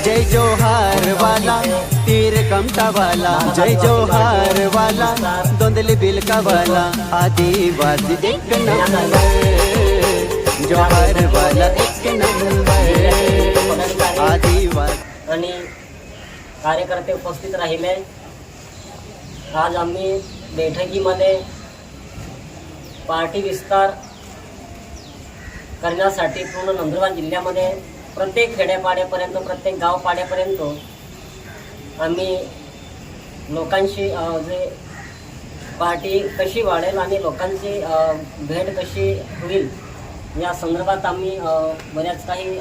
जय जोहार वाला तीर कमटा वाला, जय जोहार वाला दोंदली बिलका वाला, आदिवासी एक नंबर, जोहार वाला एक नंबर, आदिवासी। आणि कार्यकर्ते उपस्थित राहिले। आज आम्ही बैठकीमध्ये पार्टी विस्तार करण्यासाठी पूर्ण नंदुरबार जिल्ह्यामध्ये प्रत्येक खेड्यापाड्यापर्यंत, प्रत्येक गाव पाड्यापर्यंत आम्ही लोकांशी जे पार्टी कशी वाढेल आणि लोकांची भेट कशी होईल या संदर्भात आम्ही बऱ्याच काही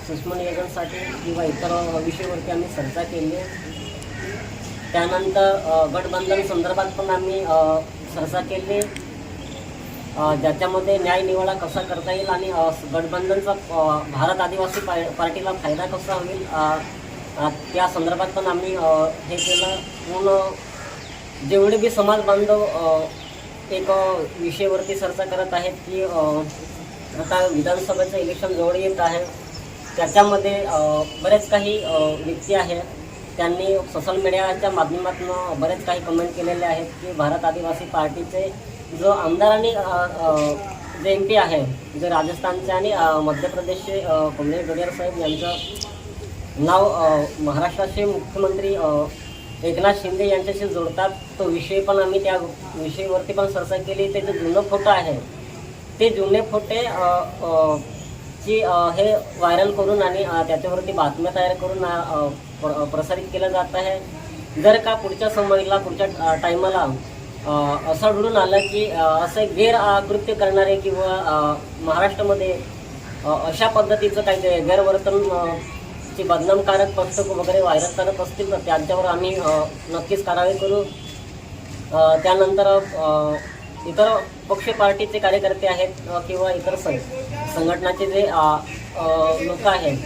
सूक्ष्म नियोजनासाठी किंवा इतर विषयावरती आम्ही चर्चा केली। त्यानंतर गठबंधन संदर्भात पण आम्ही चर्चा केली, ज्याच्यामध्ये न्याय निवाडा कसा करता येईल आणि गठबंधनचा भारत आदिवासी पार्टीला फायदा कसा होईल त्या संदर्भात पण आम्ही हे केलं। पूर्ण जेवढे बी समाज बांधव एक विषयावरती चर्चा करत आहेत की आता विधानसभेचं इलेक्शन जवळ येत आहे, त्याच्यामध्ये बरेच काही व्यक्ती आहेत, त्यांनी सोशल मीडियाच्या माध्यमातून बरेच काही कमेंट केलेले आहेत की भारत आदिवासी पार्टीचे जो आमदार आणि जे MP आहे, जे राजस्थानचे आणि मध्य प्रदेशचे कमलेश गडियार साहेब यांचं नाव महाराष्ट्राचे मुख्यमंत्री एकनाथ शिंदे यांच्याशी जोडतात, तो विषय पण आम्ही त्या विषयावरती पण चर्चा केली। ते जे जुने फोटो आहे ते जुने फोटे की हे व्हायरल करून आणि त्याच्यावरती बातम्या तयार करून प्रसारित केलं जात आहे। जर का पुढच्या समयला, पुढच्या टायमाला असं आढळून आलं की असे गैरकृत्य करणारे किंवा महाराष्ट्रामध्ये अशा पद्धतीचं काही गैरवर्तन ची बदनामकारक पुस्तक वगैरे व्हायरल करत असतील तर त्यांच्यावर आम्ही नक्कीच कारवाई करू। त्यानंतर इतर पक्ष पार्टीचे कार्यकर्ते आहेत किंवा इतर संघटनाचे जे लोक आहेत,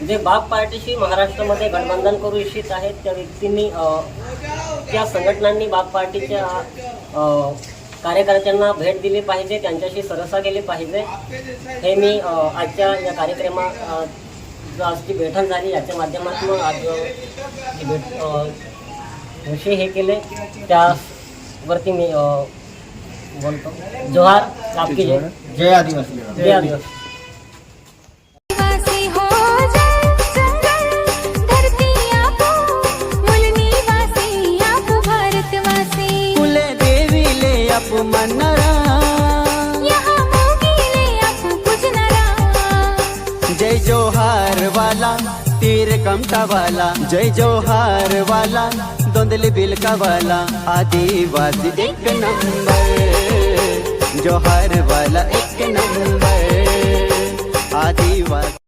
जे बाप पार्टीशी महाराष्ट्रामध्ये गठबंधन करू इच्छित आहेत, त्या व्यक्तींनी त्या संघटनांनी बाप पार्टीच्या कार्यकर्त्यांना भेट दिली पाहिजे, त्यांच्याशी सरसा केली पाहिजे। हे मी आजच्या या कार्यक्रमात आजची बैठक झाली याच्या माध्यमातून आज विषय हे केले, त्यावरती मी बोलतो। जोहार, आपकी जय, जय आदिवासी, जय आदिवासी। जय जोहार वाला तीर कमटा वाला, जय जोहार वाला दोंदली बिलका वाला, आदिवासी एक नंबर, जोहार वाला एक नंबर, आदिवासी।